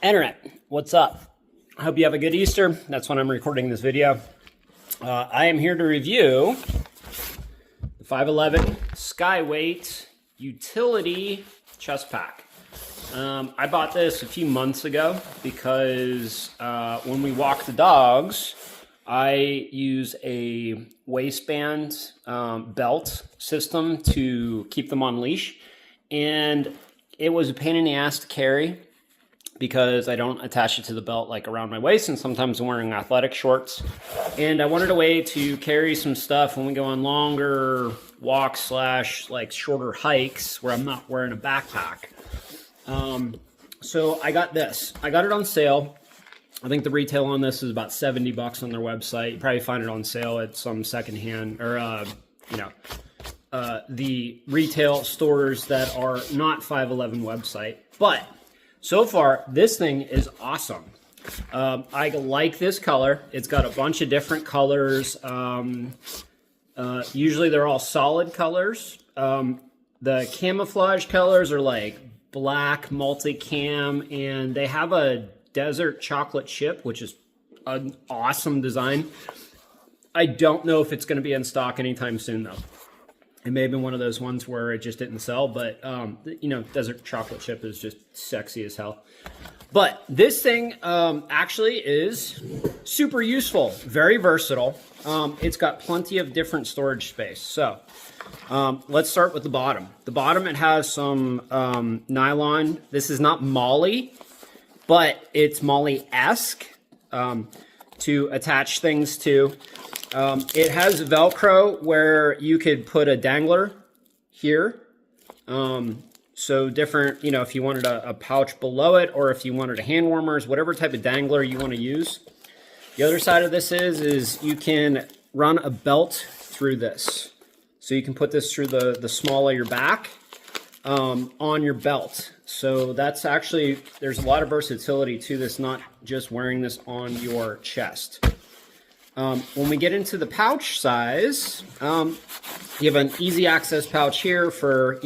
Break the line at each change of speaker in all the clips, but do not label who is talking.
Internet, what's up? I hope you have a good Easter. That's when I'm recording this video. I am here to review the 511 Skyweight Utility Chest Pack. I bought this a few months ago because when we walk the dogs, I use a waistband belt system to keep them on leash. And it was a pain in the ass to carry because I don't attach it to the belt like around my waist, and sometimes I'm wearing athletic shorts. And I wanted a way to carry some stuff when we go on longer walks / like shorter hikes where I'm not wearing a backpack. So I got this. I got it on sale. I think the retail on this is about 70 bucks on their website. You probably find it on sale at some secondhand or, the retail stores that are not 511 website. But so far, this thing is awesome. I like this color. It's got a bunch of different colors. Usually they're all solid colors. The camouflage colors are like black, multicam, and they have a desert chocolate chip, which is an awesome design. I don't know if it's going to be in stock anytime soon, though. It may have been one of those ones where it just didn't sell, but, desert chocolate chip is just sexy as hell. But this thing actually is super useful, very versatile. It's got plenty of different storage space. So let's start with the bottom. The bottom, it has some nylon. This is not Molly, but it's Molly-esque to attach things to. It has Velcro where you could put a dangler here. So different, if you wanted a pouch below it, or if you wanted a hand warmers, whatever type of dangler you want to use. The other side of this is you can run a belt through this. So you can put this through the small of your back on your belt. So that's actually, there's a lot of versatility to this, not just wearing this on your chest. When we get into the pouch size, you have an easy access pouch here for,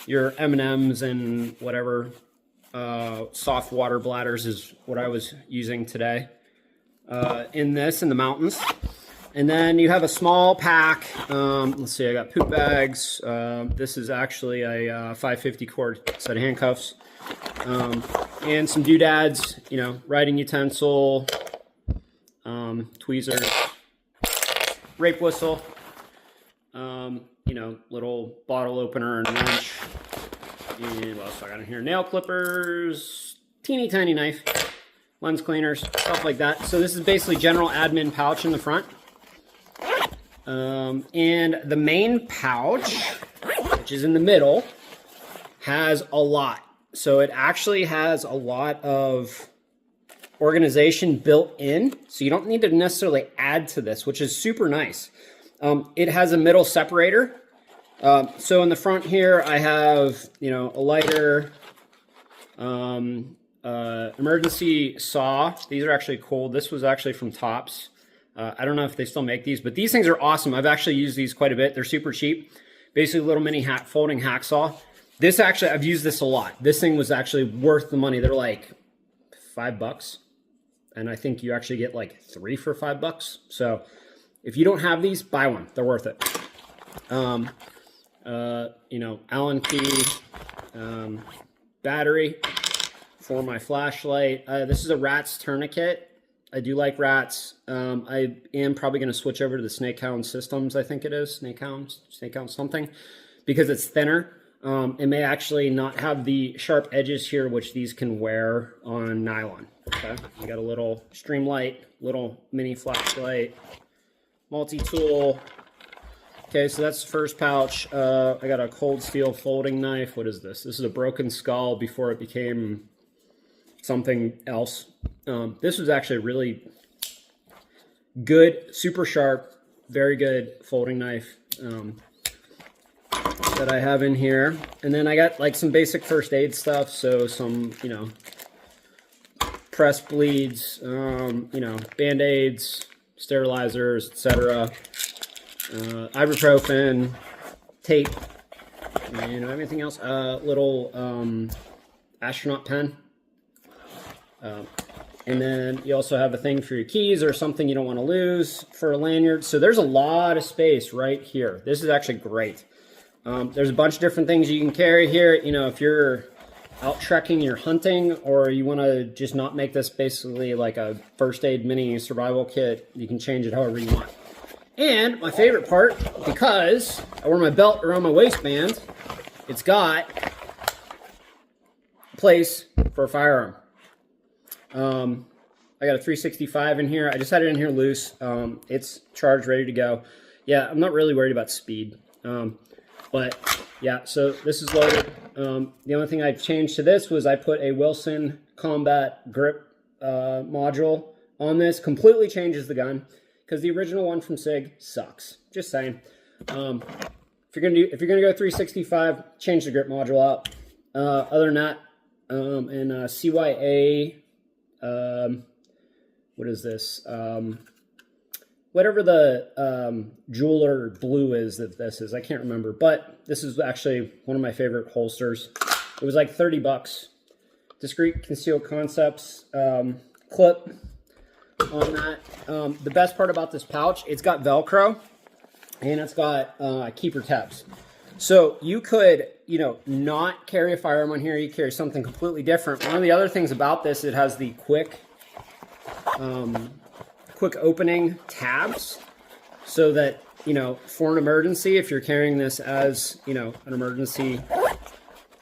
your M&Ms and whatever. Soft water bladders is what I was using today in the mountains. And then you have a small pack. Let's see, I got poop bags. This is actually a 550 cord set of handcuffs. And some doodads, writing utensil, tweezers, rape whistle, little bottle opener and wrench. And what else I got in here? Nail clippers, teeny tiny knife, lens cleaners, stuff like that. So this is basically general admin pouch in the front. And the main pouch, which is in the middle, has a lot. So it actually has a lot of organization built in, so you don't need to necessarily add to this, which is super nice. It has a middle separator. So in the front here, I have, a lighter, emergency saw. These are actually cool. This was actually from Tops. I don't know if they still make these, but these things are awesome. I've actually used these quite a bit. They're super cheap. Basically a little mini folding hacksaw. This actually, I've used this a lot. This thing was actually worth the money. They're like $5. And I think you actually get like 3 for $5. So if you don't have these, buy one. They're worth it. Allen key, battery for my flashlight. This is a Rats tourniquet. I do like Rats. I am probably going to switch over to the Snakehound Systems, I think it is. Snakehound something, because it's thinner. It may actually not have the sharp edges here, which these can wear on nylon. Okay, you got a little streamlight, little mini flashlight, multi-tool. Okay, so that's the first pouch. I got a cold steel folding knife. What is this? This is a broken skull before it became something else. This was actually really good, super sharp, very good folding knife that I have in here. And then I got like some basic first aid stuff. So some, press bleeds, Band-Aids, sterilizers, etc. Ibuprofen, tape, and anything else. Little astronaut pen. And then you also have a thing for your keys or something you don't want to lose for a lanyard. So there's a lot of space right here. This is actually great. There's a bunch of different things you can carry here. You know, if you're out trekking, you're hunting, or you want to just not make this basically like a first aid mini survival kit, you can change it however you want. And my favorite part, because I wear my belt around my waistband, it's got a place for a firearm. I got a 365 in here. I just had it in here loose. It's charged, ready to go. Yeah, I'm not really worried about speed. But yeah, so this is loaded. The only thing I changed to this was I put a Wilson Combat Grip module on this. Completely changes the gun because the original one from SIG sucks. Just saying. If you're gonna go 365, change the grip module out. Other than that, in CYA, what is this? Whatever the jeweler blue is that this is, I can't remember, but this is actually one of my favorite holsters. It was like 30 bucks. Discreet Concealed Concepts clip on that. The best part about this pouch, it's got Velcro and it's got keeper tabs. So you could, you know, not carry a firearm on here. You carry something completely different. One of the other things about this, it has the quick opening tabs so that, you know, for an emergency, if you're carrying this as, you know, an emergency,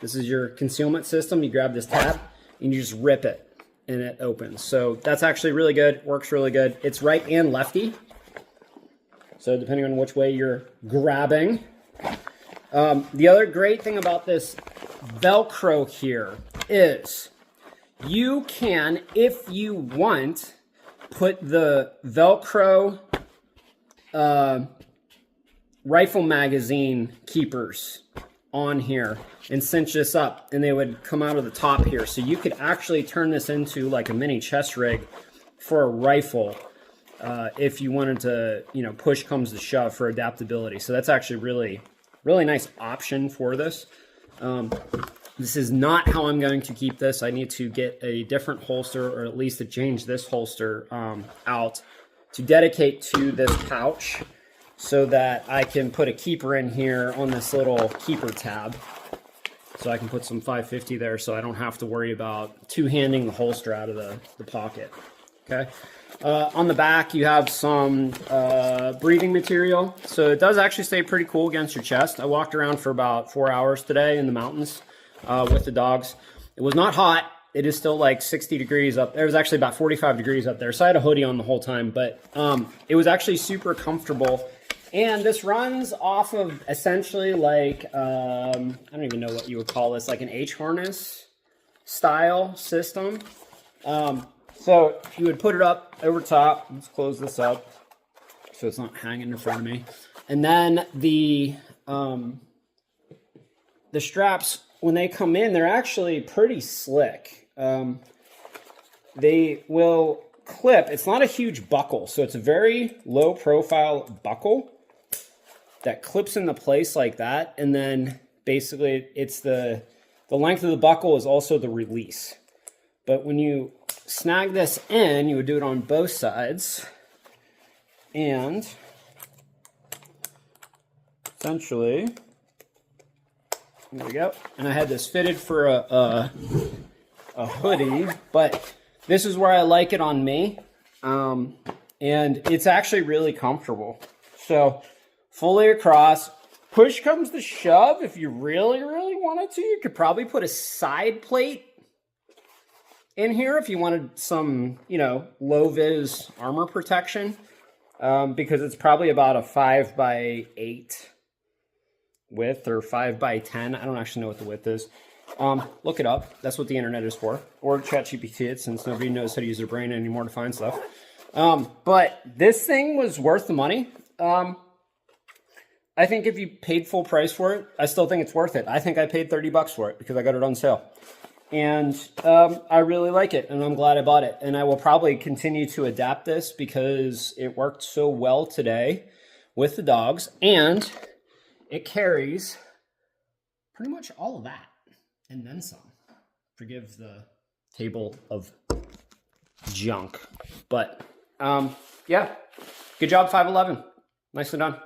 this is your concealment system. You grab this tab and you just rip it and it opens. So that's actually really good. Works really good. It's right and lefty. So depending on which way you're grabbing. The other great thing about this Velcro here is you can, if you want, put the Velcro rifle magazine keepers on here and cinch this up, and they would come out of the top here. So you could actually turn this into like a mini chest rig for a rifle if you wanted to, you know, push comes to shove for adaptability. So that's actually really nice option for this. This is not how I'm going to keep this. I need to get a different holster, or at least to change this holster out to dedicate to this pouch so that I can put a keeper in here on this little keeper tab. So I can put some 550 there so I don't have to worry about two-handing the holster out of the pocket. Okay. On the back, you have some breathing material. So it does actually stay pretty cool against your chest. I walked around for about 4 hours today in the mountains with the dogs. It was not hot. It is still like 60 degrees up there. It was actually about 45 degrees up there. So I had a hoodie on the whole time, but it was actually super comfortable. And this runs off of essentially like, I don't even know what you would call this, like an H-harness style system. So you would put it up over top. Let's close this up so it's not hanging in front of me. And then the straps, when they come in, they're actually pretty slick. They will clip. It's not a huge buckle, so it's a very low profile buckle that clips into place like that. And then basically it's the length of the buckle is also the release. But when you snag this in, you would do it on both sides, and essentially, there we go. And I had this fitted for a hoodie, but this is where I like it on me, and it's actually really comfortable. So fully across, push comes to shove, if you really wanted to, you could probably put a side plate in here if you wanted some, you know, low-vis armor protection, because it's probably about a 5x8 width or 5x10. I don't actually know what the width is. Look it up. That's what the internet is for. Or ChatGPT it, since nobody knows how to use their brain anymore to find stuff. But this thing was worth the money. I think if you paid full price for it, I still think it's worth it. I think I paid 30 bucks for it because I got it on sale. And I really like it, and I'm glad I bought it. And I will probably continue to adapt this because it worked so well today with the dogs, and it carries pretty much all of that, and then some. Forgive the table of junk. But yeah, good job 511. Nicely done.